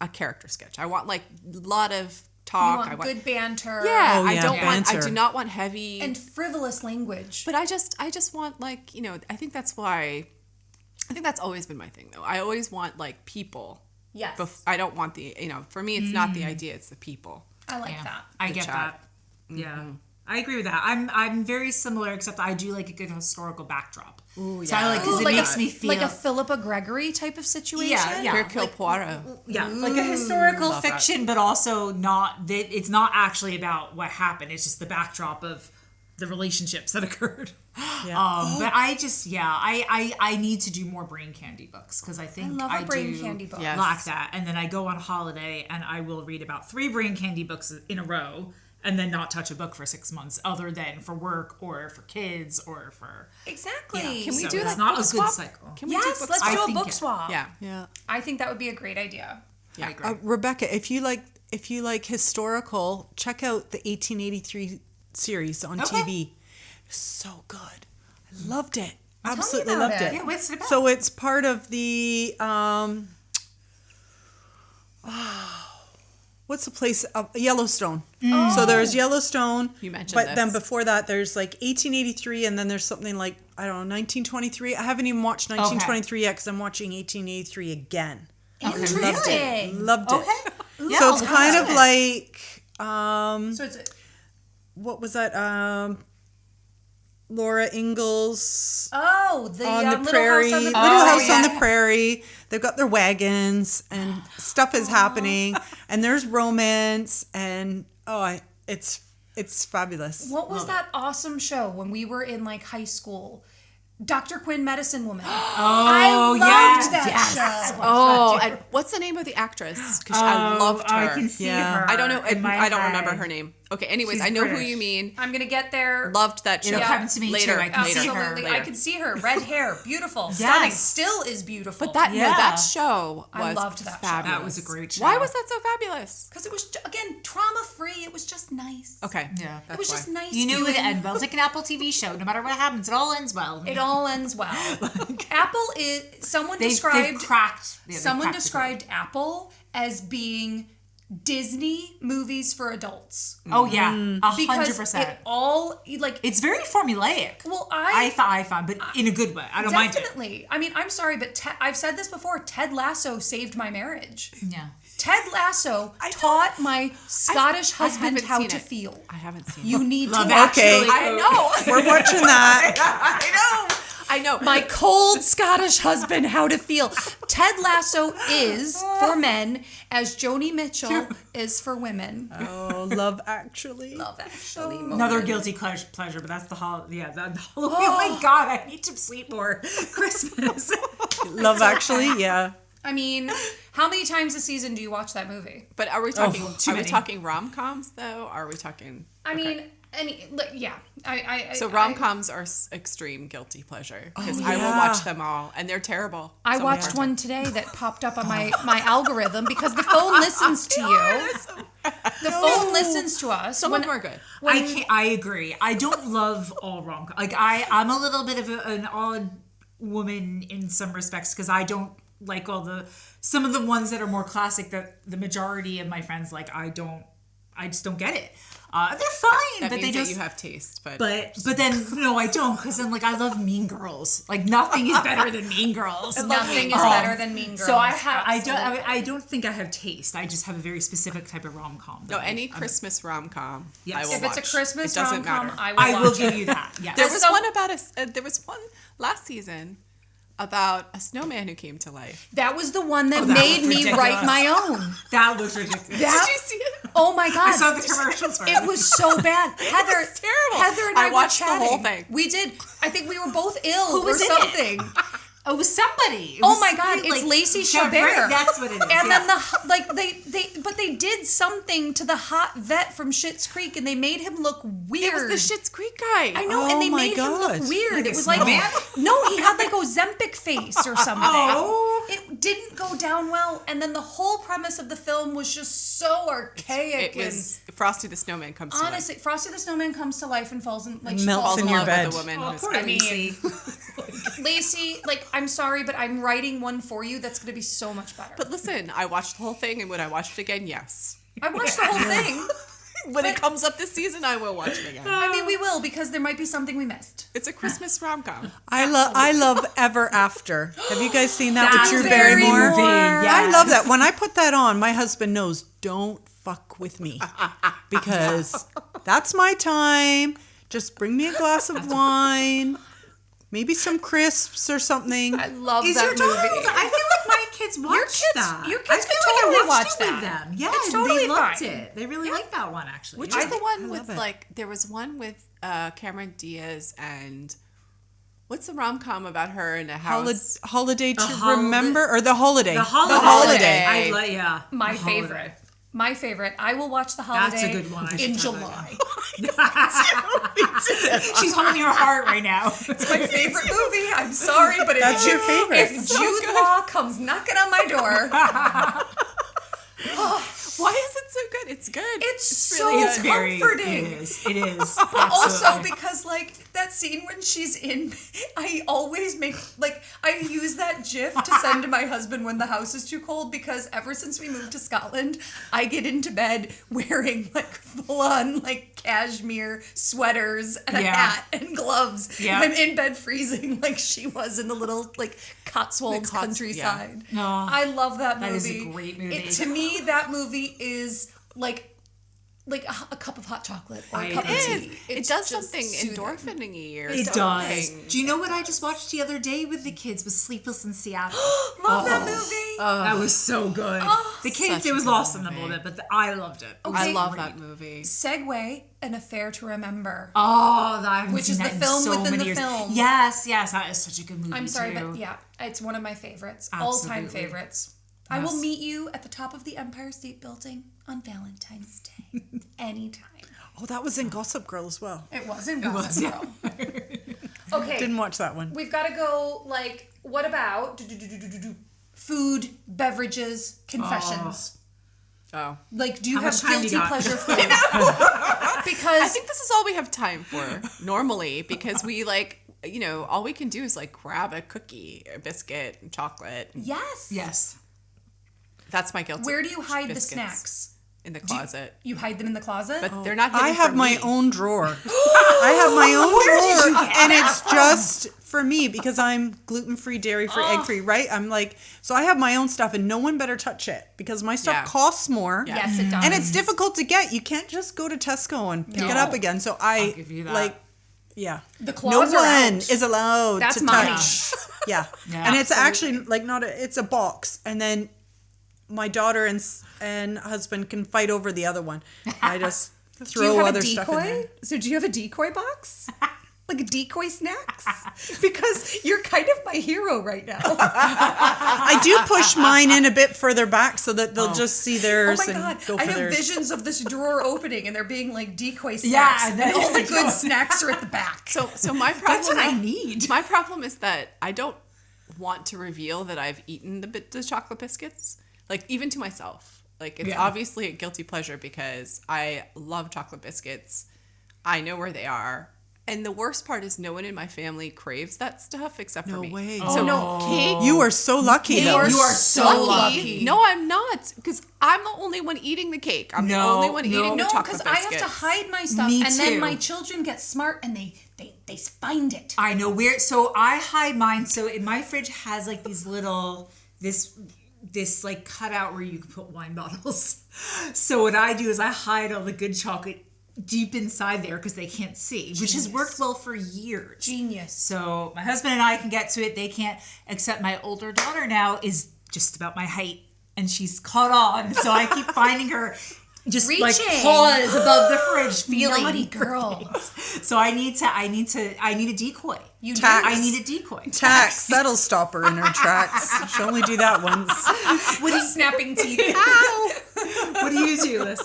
a character sketch. I want like a lot of talk. You want good banter. Yeah, Oh, I yeah, don't want. I banter. do not want heavy. And frivolous language. But I just want like I think that's why. I think that's always been my thing though. I always want like people. Yes. I don't want the for me it's not the idea, it's the people. I like that. I The get chat. that. Yeah. I agree with that. I'm very similar, except I do like a good historical backdrop. Ooh, So I like because Ooh, it like makes a, me feel like a Philippa Gregory type of situation. Yeah. Hercule Poirot. yeah, like a historical Love that. fiction, but also not that it's not actually about what happened. It's just the backdrop of the relationships that occurred. Yeah. But I just I need to do more brain candy books because I think I love a brain do candy book. Yes. lack that. And then I go on holiday and I will read about 3 brain candy books in a row and then not touch a book for 6 months other than for work or for kids or for Exactly. Can we So do it's that not book a good swap? cycle. Can we Yes, do book let's swap? do a think book it- swap. Yeah. Yeah. I think that would be a great idea. I agree. Rebecca, if you like historical, check out the 1883 series on Okay. TV. So good. I loved it. me Absolutely about loved it. it. Yeah, what's it about? So it's part of the what's the place? Yellowstone. So there's Yellowstone. You mentioned but this. then before that, there's like 1883, and then there's something like I don't know 1923. I haven't even watched 1923 yet because I'm watching 1883 again. Interesting. Loved it. Okay. Yeah, So it's I'll kind watch of it. like So it's what was that? Laura Ingalls the on the Little prairie, House on the Little Prairie. House on the Prairie. They've got their wagons and stuff is happening, and there's romance, and it's fabulous. What was that awesome show when we were in like high school? Dr. Quinn, Medicine Woman. I loved that show. Oh, and what's the name of the actress? Because I loved her. I can see Yeah. her. I don't know. in my I don't remember head. her name. Okay. Anyways, She's I know who British. you mean. I'm gonna get there. Loved that show. It'll come to me later, too. I can later, see her. Absolutely, later. I can see her. Red hair, beautiful, stunning. Still is beautiful. But that Yeah. that show was I loved that show. fabulous. That was a great show. Why was that so fabulous? because it was again trauma free. It was just nice. Okay. Yeah. It was just nice. You knew it doing- would end well. It's like an Apple TV show. No matter what happens, it all ends well. It all ends well. Apple is someone They've described cracked. Yeah, they've someone cracked the code. described Apple as being Disney movies for adults. Oh yeah, Because 100%. it all like It's very formulaic. well, I find, but in a good way. I don't mind it. definitely. I mean, I'm sorry, but I've said this before. Ted Lasso saved my marriage. Yeah. Ted Lasso taught my Scottish husband haven't how seen to it. feel. I haven't seen You need Love to Actually. I know. We're watching that. I know. my cold Scottish husband how to feel. Ted Lasso is for men as Joni Mitchell is for women. Oh, Love Actually. Love Actually. Another guilty pleasure, but that's the Halloween. Oh my God, I need to sleep more. Christmas. Love Actually, yeah. I mean, how many times a season do you watch that movie? But are we talking? too Are we many. talking rom-coms though? Are we talking? I mean, yeah. So rom-coms are extreme guilty pleasure because I will watch them all, and they're terrible. I Some of watched them are one today that popped up on my algorithm because the phone listens to you. The phone listens to us. Some of them are good. I agree. I don't love all rom-coms. Like I'm a little bit of an odd woman in some respects because I don't like some of the ones that are more classic that the majority of my friends like. I just don't get it. They're fine, That but means they that just. you have taste, but But then no, I don't because then like I love Mean Girls. Like nothing is better than Mean Girls. Nothing is better than Mean Girls. So I don't think I have taste. I just have a very specific type of rom-com. no, any Christmas rom-com. Yes. I will If if it's watch. a Christmas it doesn't rom-com, matter. I will watch give it. you that. Yes. There was some- one about there was one last season about a snowman who came to life. That was the one that that made was me ridiculous. write my own. That was ridiculous. That- Did you see it? Oh my God. I saw the commercials for it. It was so bad. Heather, was terrible. Heather and I I watched were the chatting. whole thing. We did. I think we were both ill Who was or in it? something. Oh, it was somebody. It Oh was my God! somebody, It's like, Lacey Chabert. Chabert. That's what it is. And yeah. then but they did something to the hot vet from Schitt's Creek, and they made him look weird. It was the Schitt's Creek guy. I know, Oh and they my made him God. look weird. Like it a was like snowman? no, he had like Ozempic face or something. Oh. It didn't go down well, and then the whole premise of the film was just so archaic. It was Frosty the Snowman comes to life. honestly, Frosty the Snowman comes to life and falls in like Melts she falls in in your love bed. with a woman Oh, who's poor I mean, Lacey. Lacey, like, I'm sorry, but I'm writing one for you that's going to be so much better. But listen, I watched the whole thing, and would I watch it again? Yes. I watched the whole thing. When it comes up this season, I will watch it again. I mean, we will because there might be something we missed. It's a Christmas rom-com. I love Ever After. Have you guys seen that That's with Drew a very Barrymore? movie, I yes. love that. When I put that on, my husband knows, don't fuck with me. Because that's my time. Just bring me a glass of wine, maybe some crisps or something. I love Is that your daughter? movie. I feel like my kids watched that. your kids I could feel like totally I watched watch it that. with them. Yeah, It's and totally they loved fine. it. They really liked that one actually. Which is the one I with love it. there was one with Cameron Diaz and what's the rom-com about her in a house? Holiday to Holiday- Remember, or The Holiday. The holiday. Holiday. I like yeah. My The Holiday. favorite. My favorite. I will watch The Holiday That's a good one. I in should try that. July. She's holding her heart right now. It's my favorite movie. I'm sorry, but That's your favorite. If Jude Law comes knocking on my door, Why is it so good? It's good. it's really so good. comforting. It is. It is. But also Absolutely. because like that scene when she's in, I always make like I use that GIF to send to my husband when the house is too cold because ever since we moved to Scotland, I get into bed wearing like full on like cashmere sweaters and a Yeah. hat and gloves. Yeah. I'm in bed freezing like she was in the little like Cotswolds The countryside. yeah. No. I love that movie. That is a great movie. To me, that movie is like a cup of hot chocolate or a I cup of agree. tea. It It's does just something soothing. endorphin-y or It something. does. Do you know what I just watched the other day with the kids? Was Sleepless in Seattle. Love that movie. That was so good. The kids, Such it a was good lost in them a movie. little bit, but I loved it. It was I love great. that movie. Segue, An Affair to Remember. Oh, I haven't Which seen is that the in film so within many the years. film. Yes, that is such a good movie. I'm sorry, too. but yeah, it's one of my favorites. All-time Absolutely. favorites. I will Yes. meet you at the top of the Empire State Building on Valentine's Day. Anytime. Oh, that was in Gossip Girl as well. It was in Gossip Girl. Okay. Didn't watch that one. We've got to go, like, what about food, beverages, confessions? Oh. Like, do you How have much time guilty you got? pleasure food? I Because think this is all we have time for normally because we all we can do is like grab a cookie, a biscuit, and chocolate. yes. Yes. That's my guilty. Where do you hide the biscuits. snacks? in the closet. You hide them in the closet? But they're not hidden I have from my me. own drawer. I have my own drawer, and it's just for me because I'm gluten-free, dairy-free, egg-free, right? I'm like, so I have my own stuff, and no one better touch it because my stuff costs more. Yeah. Yes, it does. And it's difficult to get. You can't just go to Tesco and pick it up again. So I'll give you that. like, yeah. The No claws are one out. is allowed That's to mine. touch. Yeah. Yeah. And it's actually like it's a box. And then my daughter and husband can fight over the other one. I just Do you throw have other a stuff in there. decoy? So do you have a decoy box? Like a decoy snacks? Because you're kind of my hero right now. I do push mine in a bit further back so that they'll just see Oh theirs my and god! go for I have theirs. visions of this drawer opening and there being like decoy snacks, Yeah, and all the good snacks are at the back. So my problem. That's what I need. My problem is that I don't want to reveal that I've eaten the chocolate biscuits, like even to myself. Like it's obviously a guilty pleasure because I love chocolate biscuits. I know where they are. And the worst part is no one in my family craves that stuff except for me. No way. So no. cake. You are so lucky though. You are so lucky. No, I'm not. Because I'm the only one eating the cake. I'm the No, only one eating the No, chocolate because biscuits. I have to hide my stuff, Me and then too. my children get smart and they find it. I know where. So I hide mine. So in my fridge has like these little this like cutout where you can put wine bottles. So what I do is I hide all the good chocolate deep inside there because they can't see, which has worked well for years. Genius. So my husband and I can get to it. They can't. Except my older daughter now is just about my height, and she's caught on. So I keep finding her. Just like Reaching. paws above the fridge, feeling Naughty for girl. things. So I need a decoy. You Tax. I need a decoy. Tax. That'll stop her in her tracks. She'll only do that once. with snapping teeth. What do you do, Liz?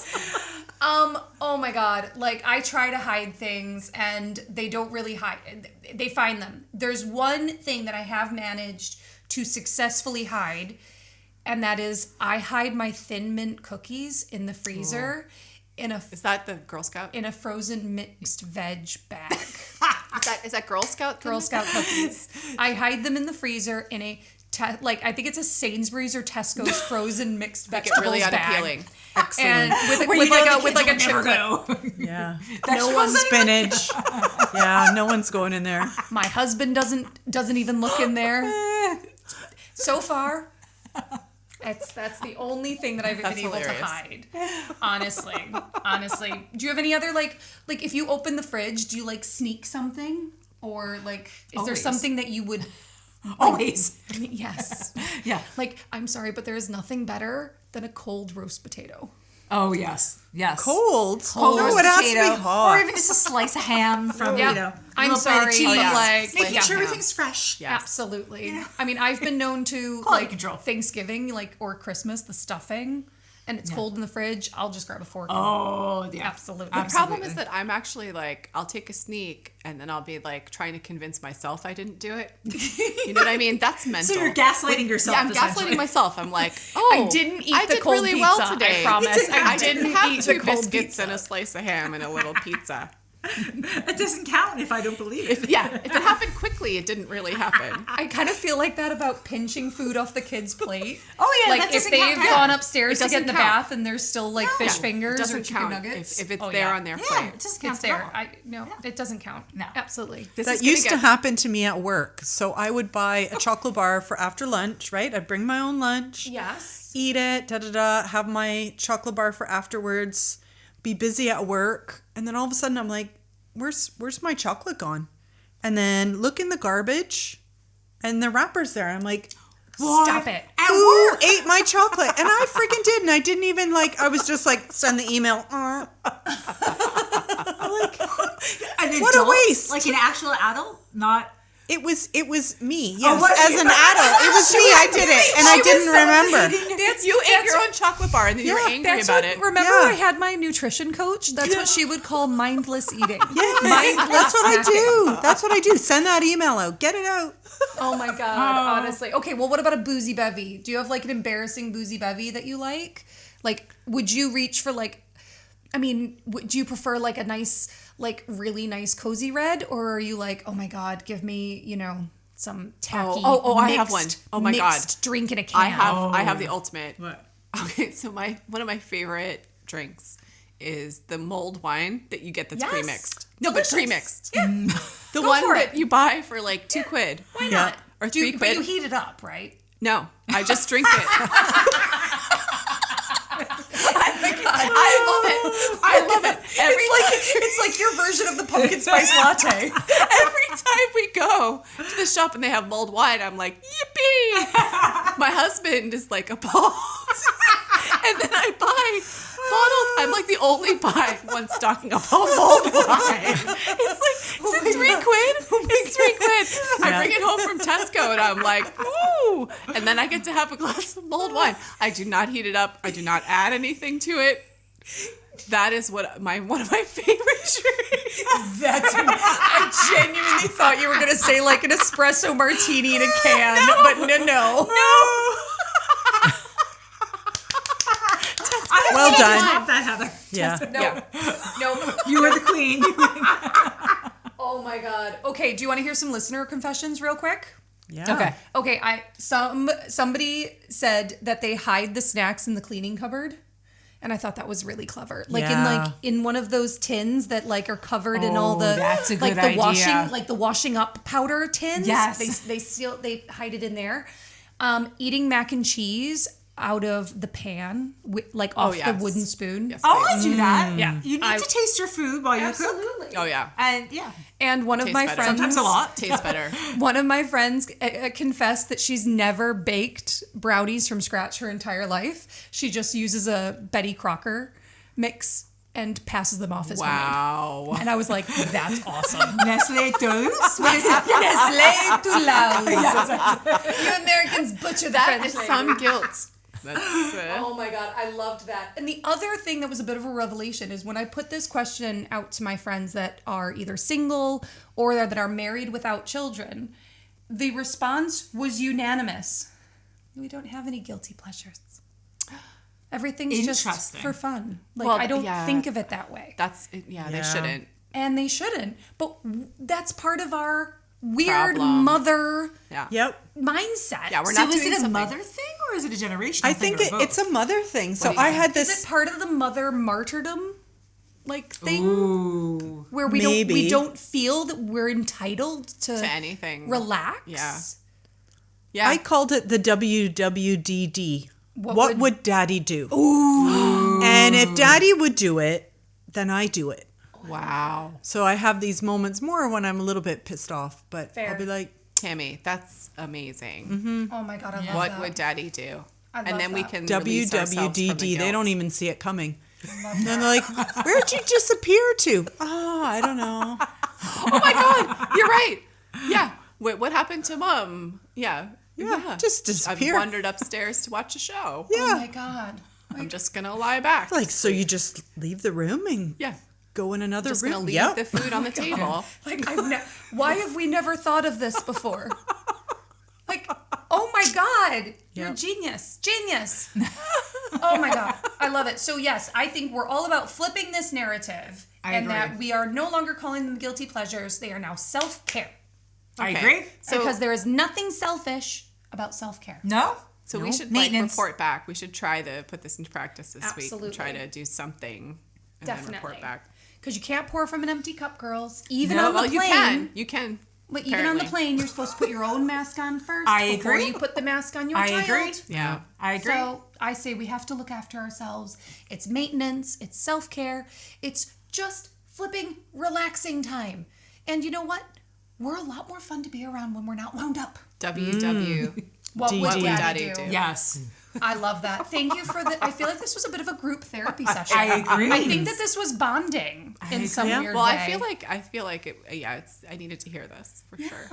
Oh my god. Like I try to hide things and they don't really hide. They find them. There's one thing that I have managed to successfully hide, and that is I hide my Thin Mint cookies in the freezer in a Is that the Girl Scout? in a frozen mixed veg bag. Is that Girl Scout? Girl Scout cookies. I hide them in the freezer in a I think it's a Sainsbury's or Tesco's frozen mixed Make it vegetables really bag. unappealing. And with Where you know the like a kids chip will clip. never go. Yeah. No one's Spinach. Yeah, no one's going in there. My husband doesn't even look in there. So far, that's the only thing that I've been That's able hilarious. to hide. Honestly. Do you have any other like if you open the fridge, do you like sneak something, or like is there Always. something that you would? Always. Yes. Yeah. Like I'm sorry, but there is nothing better than a cold roast potato. Oh, yes. Yes. Cold. Cold No, roast it has to potato. be hot. Or even just a slice of ham from, Yeah. you know, I'm little sorry, bit of cheese. but, like, making yeah. sure everything's fresh. Yes. Absolutely. I mean, I've been known to Quality like control. Thanksgiving, like or Christmas, the stuffing, and it's cold in the fridge. I'll just grab a fork. Oh, yeah. Absolutely. The problem is that I'm actually like, I'll take a sneak and then I'll be like trying to convince myself I didn't do it. You know what I mean? That's mental. So you're gaslighting yourself. Yeah, I'm essentially. gaslighting myself. I'm like, oh, I didn't eat I the did cold really pizza, well I today. promise. I I didn't didn't have eat two the cold biscuits pizza. and a slice of ham and a little pizza. It doesn't count if I don't believe it. If it happened quickly, it didn't really happen. I kind of feel like that about pinching food off the kids' plate. Oh, yeah, like that if doesn't they've count. gone Yeah. upstairs It to get in the doesn't count. bath and there's still like fish It fingers or doesn't chicken count nuggets. if it's Oh, there yeah. on their Yeah, plate. it doesn't count It's at there. all. It doesn't count. No. Absolutely. This That is gonna used to get- happen to me at work. So I would buy a chocolate bar for after lunch, right? I'd bring my own lunch, Yes. eat it, have my chocolate bar for afterwards, be busy at work, and then all of a sudden I'm like, where's my chocolate gone? And then look in the garbage, and the wrapper's there. I'm like, Stop it. At who work. ate my chocolate? And I freaking did, and I didn't even I was just like, send the email. An What a adult? waste. Like an actual adult? Not... It was me. Yes, was as it? an adult, it was me. I did it, and I didn't remember. You ate your own chocolate bar and then you were angry That's about what, it. Remember, Yeah. I had my nutrition coach. That's what she would call mindless eating. Yes, Mindless that's what I snacking. do. That's what I do. Send that email out. Get it out. Oh my god, honestly. Okay, well, what about a boozy bevy? Do you have like an embarrassing boozy bevy that you like? Like, would you reach for do you prefer like a nice, like really nice cozy red, or are you like, oh my god, give me, some tacky? I have one. Oh my God. mixed drink in a can. I have the ultimate. What? Okay, so one of my favorite drinks is the mulled wine that you get that's Yes. pre-mixed. Delicious. But pre-mixed. Yeah. The Go one for that it. you buy for like £2. Why not? Or Do you- £3. But you heat it up, right? No, I just drink it. I love it. It's like your version of the pumpkin spice latte. Every time we go to the shop and they have mulled wine, I'm like, yippee! My husband is like appalled. And then I buy bottles. I'm like the only one stocking up on mulled wine. It's like, is it £3? It's £3. I bring it home from Tesco and I'm like, ooh. And then I get to have a glass of mulled wine. I do not heat it up. I do not add anything to it. That is one of my favorite drinks. I genuinely thought you were going to say like an espresso martini in a can, but no. Well done. That, Heather. Yeah. No. You are the queen. Oh my God. Okay, do you want to hear some listener confessions real quick? Yeah. Okay, somebody said that they hide the snacks in the cleaning cupboard. And I thought that was really clever. Like in one of those tins that like are covered in all the that's a like good the idea. washing up powder tins. Yes. They hide it in there. Eating mac and cheese out of the pan, like off the wooden spoon. Yes, Oh, please. I do that. Yeah. You need to taste your food while you cook. Absolutely. Oh, yeah. And yeah. And one of Tastes my better. friends, Sometimes a lot. Tastes better. one of my friends confessed that she's never baked brownies from scratch her entire life. She just uses a Betty Crocker mix and passes them off as homemade. Wow. And I was like, that's awesome. Nestle toast. What is it? Nestlé Toulouse. You Americans butcher the French That is name. some guilt. That's Oh my God, I loved that. And the other thing that was a bit of a revelation is when I put this question out to my friends that are either single or that are married without children, the response was unanimous. We don't have any guilty pleasures. Everything's just Interesting. for fun. Like, Well, I don't yeah. think of it that way. they shouldn't. And they shouldn't. But that's part of our weird Problem. mother Yeah. Yep. mindset. Yeah, we're So not is doing it a something. mother thing or is it a generational I thing? think or both? it's a mother thing. So do you I think? had Is this. it part of the mother martyrdom like thing? Ooh. Where we Maybe. don't feel that we're entitled to anything. relax. Yeah. Yeah. I called it the WWDD. What would Daddy do? Ooh. And if Daddy would do it, then I do it. Wow. So I have these moments more when I'm a little bit pissed off, but Fair. I'll be like, Tammy, that's amazing. Mm-hmm. Oh my God, I love What that. would Daddy do? I love And then we that. can release ourselves from the WWDD. They guilt. don't even see it coming. And they're like, where'd you disappear to? Oh, I don't know. Oh my God, you're right. Yeah. Wait, what happened to Mom? Yeah. Yeah, just disappear. I've wandered upstairs to watch a show. Oh Yeah. my God. I'm just gonna lie back. Like, so you just leave the room and Yeah. go in another Just room? gonna leave Yep. the food on the table. Like, why have we never thought of this before? Like, oh my God, you're a Yep. genius. Genius. Oh my God, I love it. So yes, I think we're all about flipping this narrative I and agree. that we are no longer calling them guilty pleasures. They are now self-care. I Okay. agree. So- Because there is nothing selfish about self-care. No? So we should Maintenance. report back. We should try to put this into practice this week Absolutely. and try to do something and then report Definitely. back. Because you can't pour from an empty cup, girls. Even No, on the Well, plane. you can. But even on the apparently. plane, you're supposed to put your own mask on first I before agree. you put the mask on your I child. agree. Yeah. I agree. So I say we have to look after ourselves. It's maintenance, it's self-care, it's just flipping, relaxing time. And you know what? We're a lot more fun to be around when we're not wound up. WW. What would DD. Daddy do? Yes. I love that. Thank you for the. I feel like this was a bit of a group therapy session. I agree. I think that this was bonding in some agree. weird Well, way. I feel like it. Yeah, I needed to hear this for sure.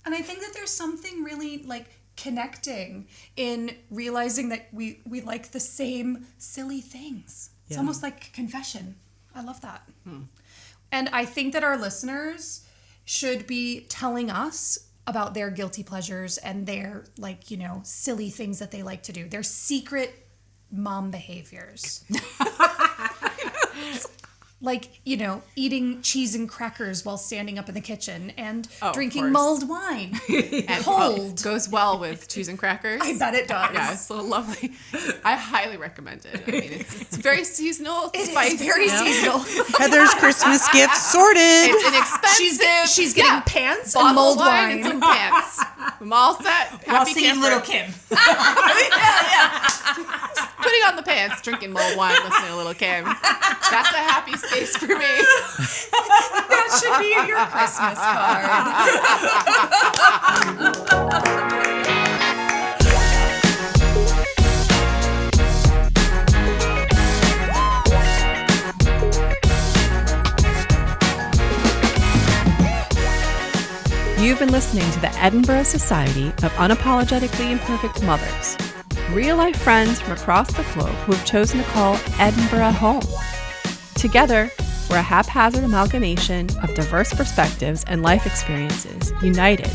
And I think that there's something really like connecting in realizing that we like the same silly things. It's almost like confession. I love that. And I think that our listeners should be telling us about their guilty pleasures and their like, you know, silly things that they like to do. Their secret mom behaviors. like, you know, eating cheese and crackers while standing up in the kitchen and of drinking course. mulled wine. And Cold. goes well with cheese and crackers. I bet it does. Yeah, it's so lovely. I highly recommend it. I mean, it's very seasonal. It's It spicy. is very seasonal. Heather's Christmas gift sorted. It's inexpensive. She's getting pants Bottle and mulled of wine and wine. some pants. I'm all set. While Happy singing camper. Little Kim. Putting on the pants, drinking mulled wine, listening to Little Kim. That's a happy space for me. That should be your Christmas card. You've been listening to the Edinburgh Society of Unapologetically Imperfect Mothers, real-life friends from across the globe who have chosen to call Edinburgh home. Together, we're a haphazard amalgamation of diverse perspectives and life experiences united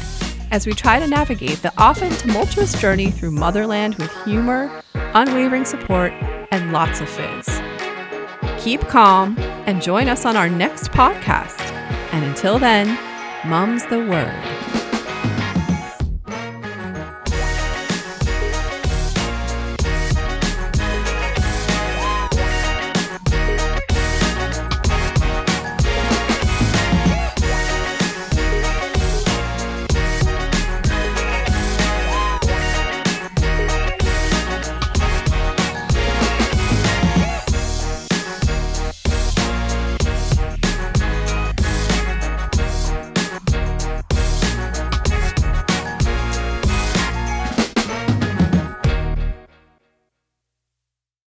as we try to navigate the often tumultuous journey through motherland with humor, unwavering support, and lots of fizz. Keep calm and join us on our next podcast. And until then, Mum's the word.